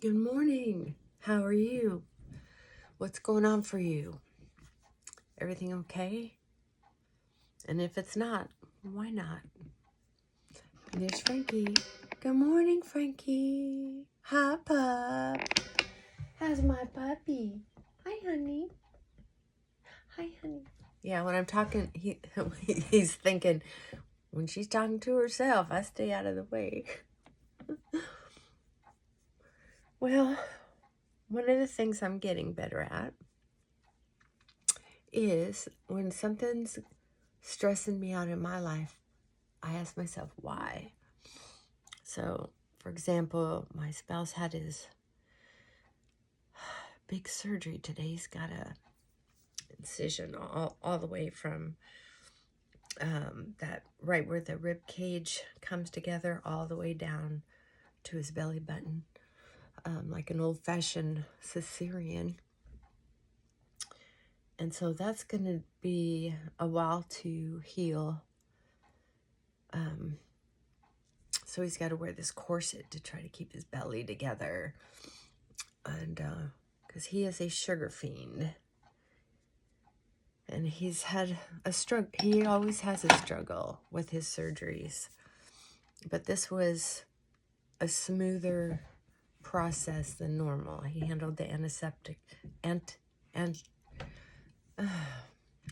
Good morning. How are you? What's going on for you? Everything okay? And if it's not, why not? And there's Frankie. Good morning, Frankie. Hi, pup. How's my puppy? Hi, honey. Hi, honey. Yeah, when I'm talking, he's thinking, when she's talking to herself, I stay out of the way. Well, one of the things I'm getting better at is when something's stressing me out in my life, I ask myself why. So, for example, my spouse had his big surgery today. He's got a incision all the way from that right where the rib cage comes together all the way down to his belly button, like an old-fashioned cesarean. And so that's going to be a while to heal. So he's got to wear this corset to try to keep his belly together. And because he is a sugar fiend. And he's had a struggle. He always has a struggle with his surgeries. But this was a smoother process than normal. He handled the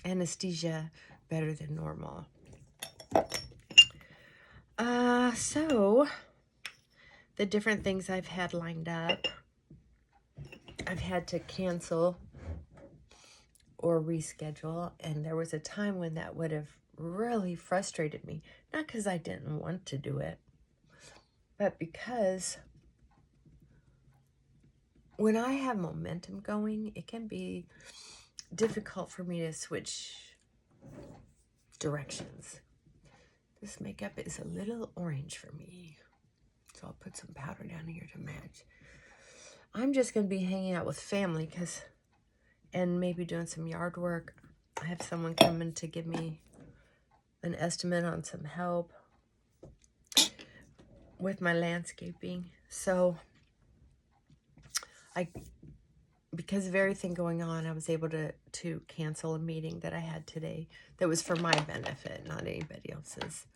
anesthesia better than normal. So the different things I've had lined up, I've had to cancel or reschedule, and there was a time when that would have really frustrated me. Not because I didn't want to do it, but because when I have momentum going, it can be difficult for me to switch directions. This makeup is a little orange for me, so I'll put some powder down here to match. I'm just going to be hanging out with family and maybe doing some yard work. I have someone coming to give me an estimate on some help with my landscaping. So because of everything going on, I was able to cancel a meeting that I had today that was for my benefit, not anybody else's.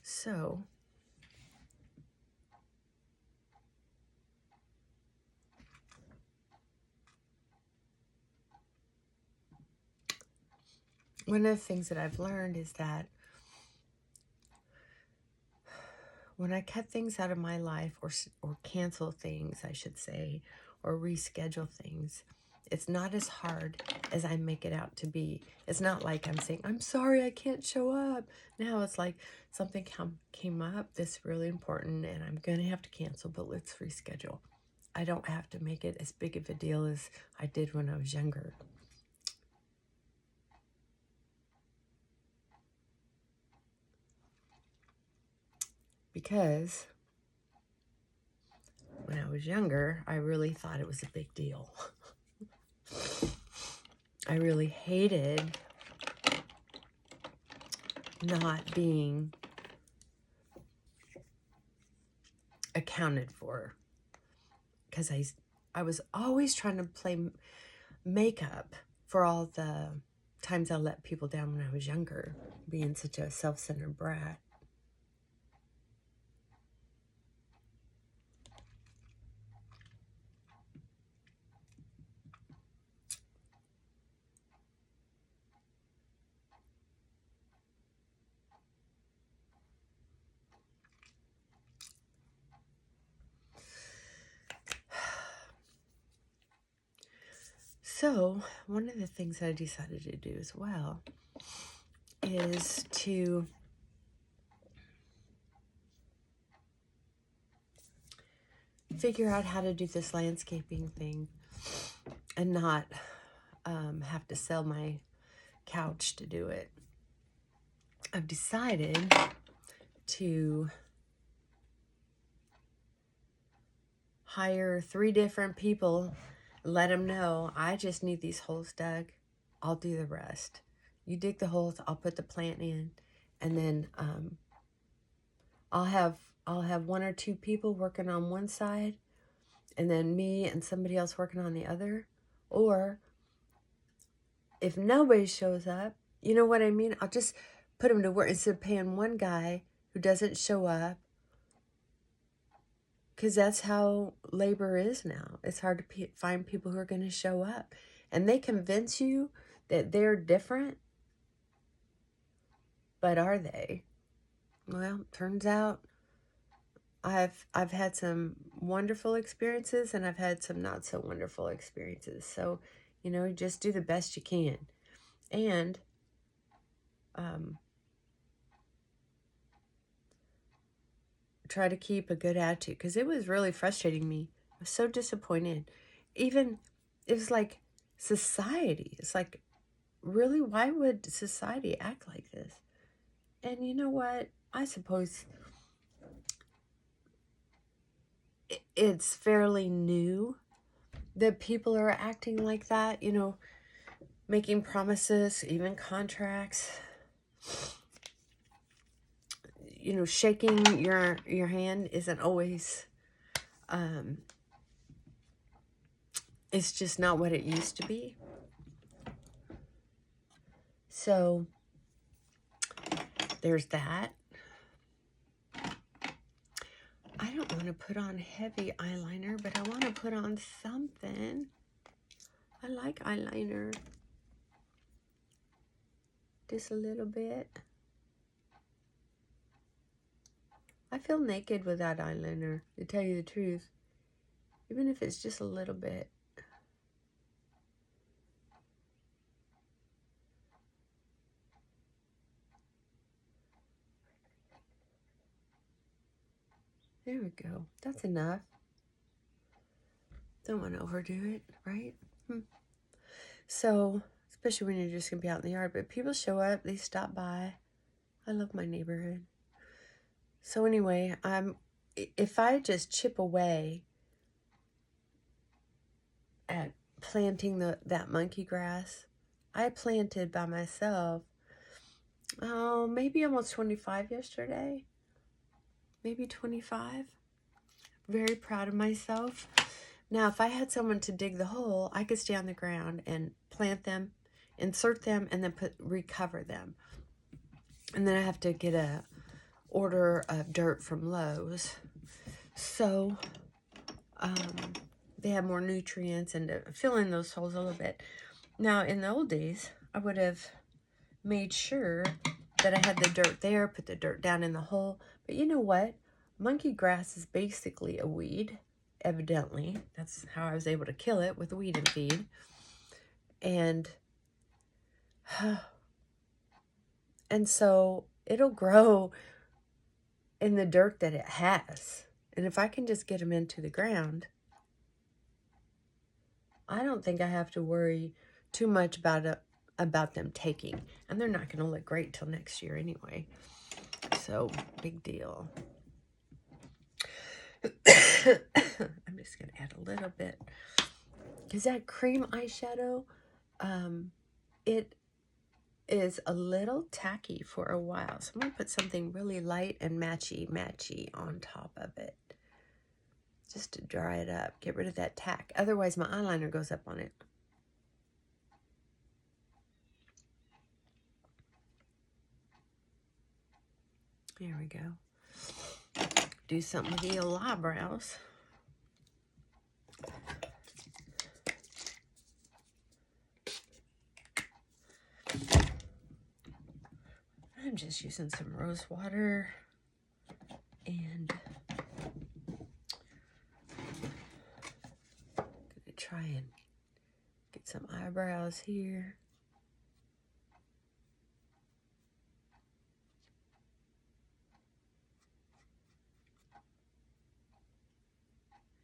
So one of the things that I've learned is that when I cut things out of my life or cancel things, I should say, or reschedule things, it's not as hard as I make it out to be. It's not like I'm saying, I'm sorry, I can't show up. Now it's like something came up that's really important and I'm going to have to cancel, but let's reschedule. I don't have to make it as big of a deal as I did when I was younger. Because when I was younger, I really thought it was a big deal. I really hated not being accounted for, because I was always trying to play makeup for all the times I let people down when I was younger, being such a self-centered brat. So one of the things I decided to do as well is to figure out how to do this landscaping thing and not have to sell my couch to do it. I've decided to hire 3 different people, let them know I just need these holes dug. I'll do the rest. You dig the holes, I'll put the plant in, And then I'll have one or two people working on one side, and then me and somebody else working on the other. Or if nobody shows up, you know what I mean? I'll just put them to work instead of paying one guy who doesn't show up. Because that's how labor is now. It's hard to find people who are going to show up. And they convince you that they're different. But are they? Well, turns out I've had some wonderful experiences, and I've had some not so wonderful experiences. So, you know, just do the best you can. And try to keep a good attitude, because it was really frustrating me. I was so disappointed. Even, it was like society. It's like, really, why would society act like this? And you know what? I suppose it's fairly new that people are acting like that, you know, making promises, even contracts, you know, shaking your hand isn't always, it's just not what it used to be. So there's that. I don't want to put on heavy eyeliner, but I want to put on something. I like eyeliner. Just a little bit. I feel naked without eyeliner, to tell you the truth. Even if it's just a little bit. There we go. That's enough. Don't want to overdo it, right? So, especially when you're just going to be out in the yard. But people show up. They stop by. I love my neighborhood. So anyway, if I just chip away at planting that monkey grass, I planted by myself, maybe almost 25 yesterday. Maybe 25. Very proud of myself. Now, if I had someone to dig the hole, I could stay on the ground and plant them, insert them, and then recover them. And then I have to get a order of dirt from Lowe's. So they have more nutrients and to fill in those holes a little bit. Now, in the old days, I would have made sure that I had the dirt there, put the dirt down in the hole. But you know what? Monkey grass is basically a weed. Evidently, that's how I was able to kill it, with weed and feed. And so it'll grow in the dirt that it has. And if I can just get them into the ground, I don't think I have to worry too much about them taking. And they're not going to look great till next year anyway. So, big deal. I'm just going to add a little bit. Because that cream eyeshadow, it is a little tacky for a while. So I'm going to put something really light and matchy on top of it. Just to dry it up. Get rid of that tack. Otherwise, my eyeliner goes up on it. There we go. Do something with the old eyebrows. I'm just using some rose water and gonna try and get some eyebrows here.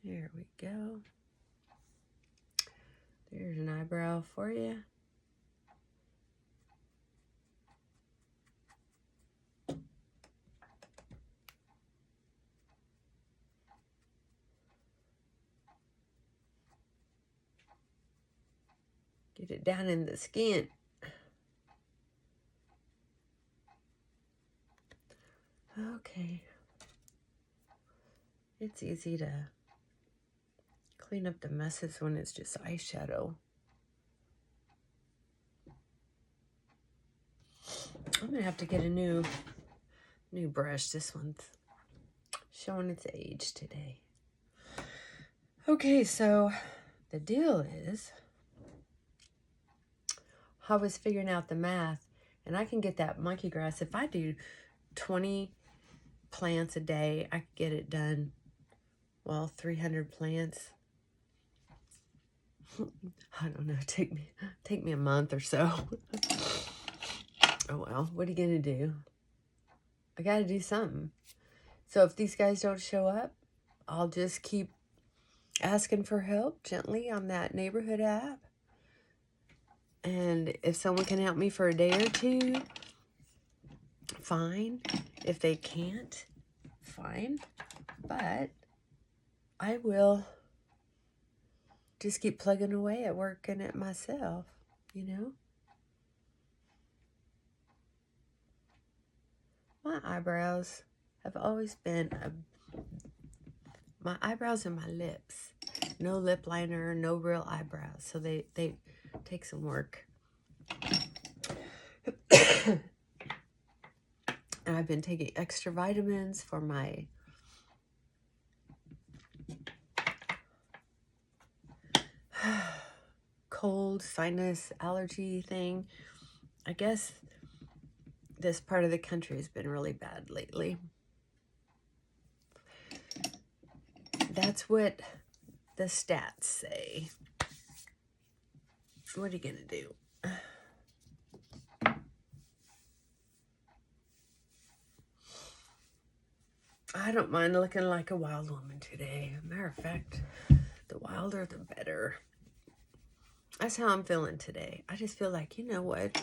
There we go. There's an eyebrow for you. Get it down in the skin. Okay. It's easy to clean up the messes when it's just eyeshadow. I'm going to have to get a new brush. This one's showing its age today. Okay, so the deal is, I was figuring out the math, and I can get that monkey grass. If I do 20 plants a day, I could get it done. Well, 300 plants. I don't know. Take me a month or so. Oh well, what are you gonna do? I gotta do something. So if these guys don't show up, I'll just keep asking for help gently on that neighborhood app. And if someone can help me for a day or two, fine. If they can't, fine. But I will just keep plugging away at working it myself, you know? My eyebrows have always been my eyebrows and my lips. No lip liner, no real eyebrows. So they take some work. And I've been taking extra vitamins for my cold, sinus, allergy thing. I guess this part of the country has been really bad lately. That's what the stats say. What are you going to do? I don't mind looking like a wild woman today. Matter of fact, the wilder the better. That's how I'm feeling today. I just feel like, you know what? If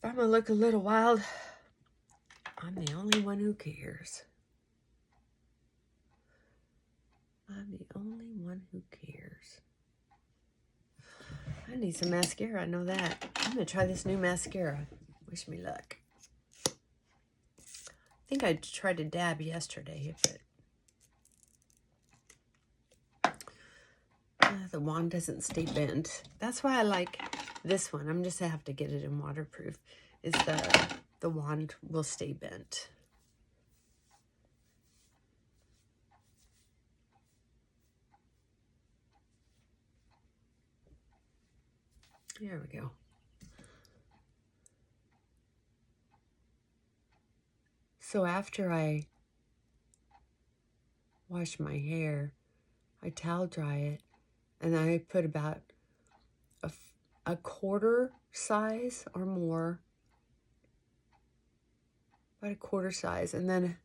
I'm going to look a little wild, I'm the only one who cares. I'm the only one who cares. I need some mascara, I know that. I'm going to try this new mascara. Wish me luck. I think I tried to dab yesterday, but the wand doesn't stay bent. That's why I like this one. I'm just going to have to get it in waterproof. Is the wand will stay bent. There we go. So after I wash my hair, I towel dry it, and I put about a quarter size or more, about a quarter size, and then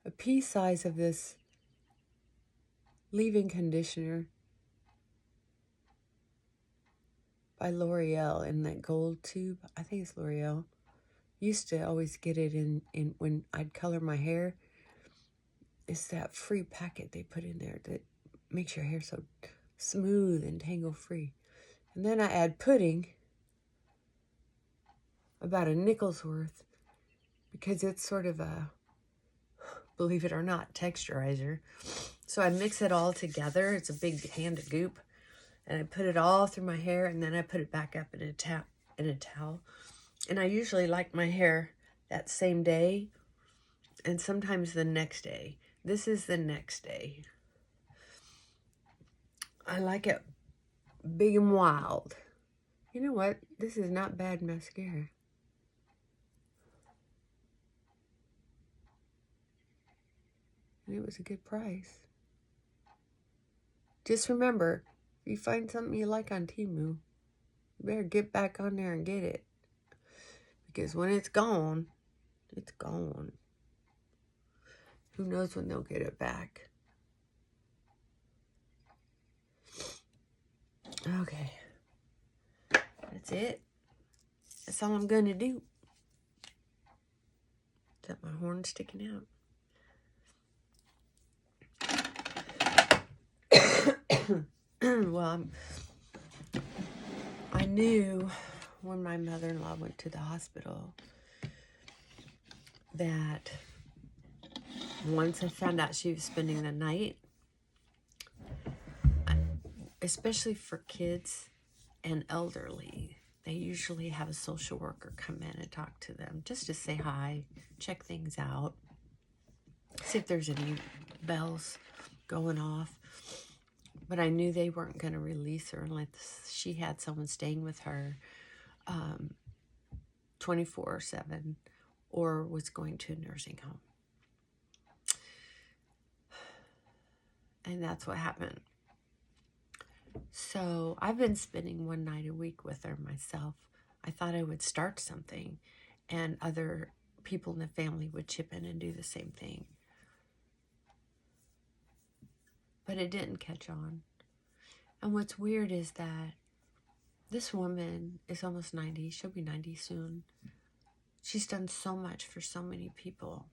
a pea size of this leave-in conditioner by L'Oreal in that gold tube. I think it's L'Oreal. Used to always get it in when I'd color my hair. It's that free packet they put in there that makes your hair so smooth and tangle-free. And then I add pudding, about a nickel's worth, because it's sort of a, believe it or not, texturizer. So I mix it all together. It's a big hand of goop. And I put it all through my hair, and then I put it back up in a towel. And I usually like my hair that same day, and sometimes the next day. This is the next day. I like it big and wild. You know what? This is not bad mascara. And it was a good price. Just remember, if you find something you like on Temu, you better get back on there and get it. Because when it's gone, it's gone. Who knows when they'll get it back. Okay. That's it. That's all I'm going to do. Got my horn sticking out. Well, I knew when my mother-in-law went to the hospital that once I found out she was spending the night, especially for kids and elderly, they usually have a social worker come in and talk to them just to say hi, check things out, see if there's any bells going off. But I knew they weren't going to release her unless she had someone staying with her 24/7 or was going to a nursing home. And that's what happened. So I've been spending one night a week with her myself. I thought I would start something and other people in the family would chip in and do the same thing. But it didn't catch on. And what's weird is that this woman is almost 90. She'll be 90 soon. She's done so much for so many people.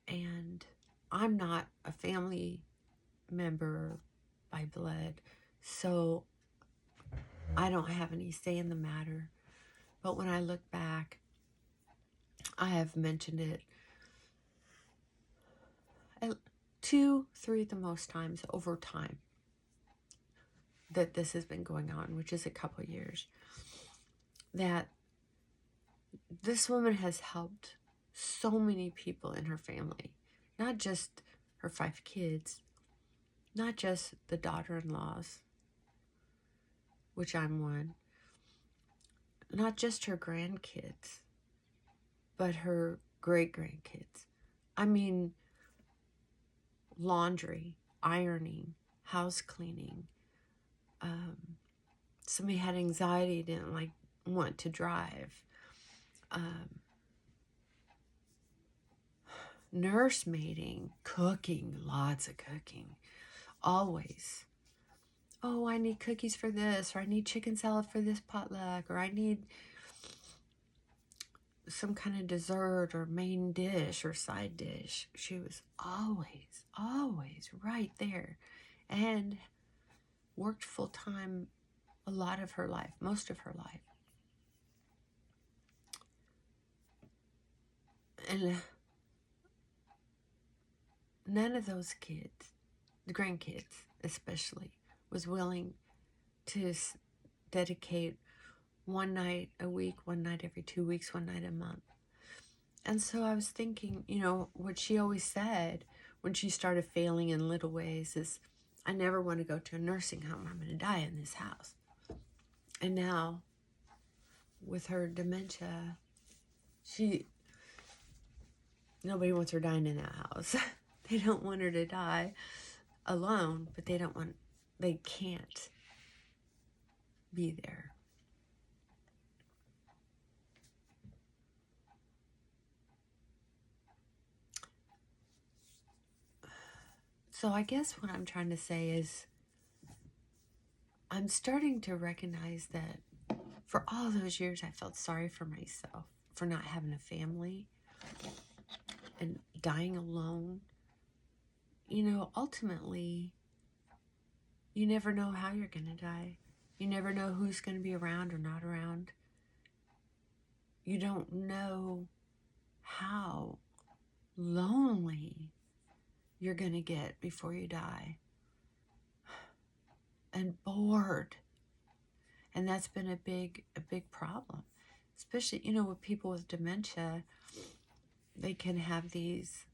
And I'm not a family member by blood, so I don't have any say in the matter. But when I look back, I have mentioned it 2, 3 the most times over time that this has been going on, which is a couple years, that this woman has helped so many people in her family, not just her 5 kids, not just the daughter-in-laws, which I'm one, not just her grandkids, but her great-grandkids. I mean, laundry, ironing, house cleaning. Somebody had anxiety, didn't want to drive. Nursemaiding, cooking, lots of cooking, always. Oh, I need cookies for this, or I need chicken salad for this potluck, or I need some kind of dessert or main dish or side dish. She was always right there, and worked full-time a lot of her life, most of her life. And none of those kids, the grandkids especially, was willing to dedicate one night a week, one night every 2 weeks, one night a month. And so I was thinking, what she always said when she started failing in little ways is, I never want to go to a nursing home. I'm going to die in this house. And now, with her dementia, nobody wants her dying in that house. They don't want her to die alone, but they can't be there. So I guess what I'm trying to say is, I'm starting to recognize that for all those years I felt sorry for myself for not having a family and dying alone. Ultimately, you never know how you're going to die. You never know who's going to be around or not around. You don't know how lonely you're going to get before you die. And bored. And that's been a big problem. Especially, with people with dementia, they can have these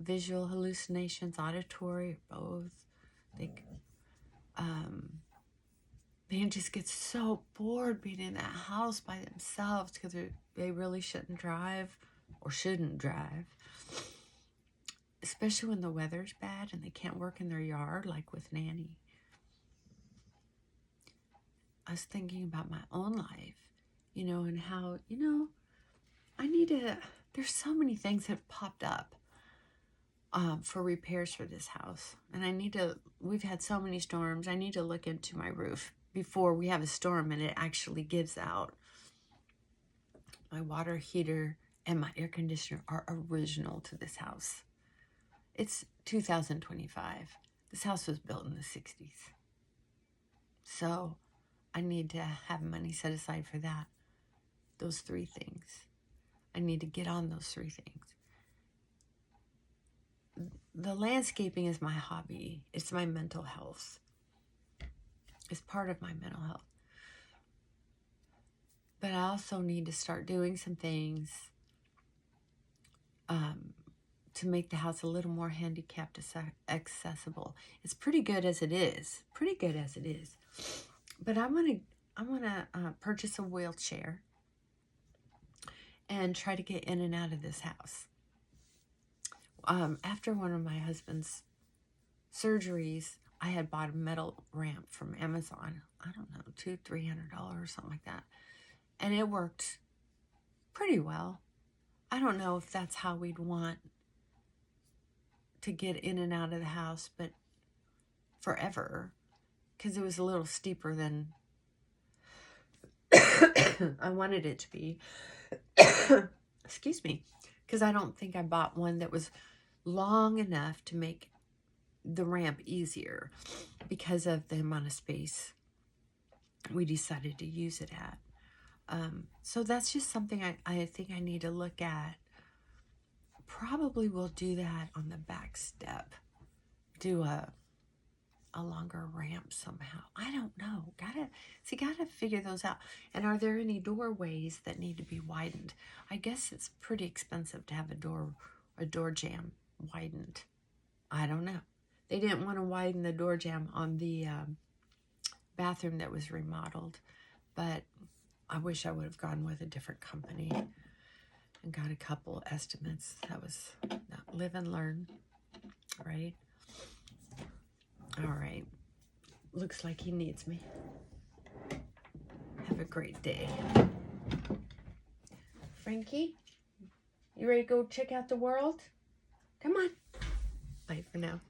visual hallucinations, auditory, or both. They just get so bored being in that house by themselves because they really shouldn't drive or shouldn't drive. Especially when the weather's bad and they can't work in their yard, like with Nanny. I was thinking about my own life, and how, there's so many things that have popped up for repairs for this house. And we've had so many storms, I need to look into my roof before we have a storm and it actually gives out. My water heater and my air conditioner are original to this house. It's 2025. This house was built in the 60s. So I need to have money set aside for that. Those 3 things. I need to get on those 3 things. The landscaping is my hobby. It's my mental health. It's part of my mental health. But I also need to start doing some things to make the house a little more handicapped accessible. It's pretty good as it is. Pretty good as it is. But I'm gonna purchase a wheelchair and try to get in and out of this house. After one of my husband's surgeries, I had bought a metal ramp from Amazon. I don't know, $200-300 or something like that. And it worked pretty well. I don't know if that's how we'd want to get in and out of the house, but forever, because it was a little steeper than I wanted it to be. Excuse me, because I don't think I bought one that was long enough to make the ramp easier because of the amount of space we decided to use it at. So that's just something I think I need to look at. Probably will do that on the back step. Do a longer ramp somehow. I don't know. Gotta figure those out. And are there any doorways that need to be widened? I guess it's pretty expensive to have a door jamb widened. I don't know. They didn't want to widen the door jamb on the bathroom that was remodeled, but I wish I would have gone with a different company and got a couple estimates. That was live and learn, right? All right. Looks like he needs me. Have a great day. Frankie, you ready to go check out the world? Come on. Bye for now.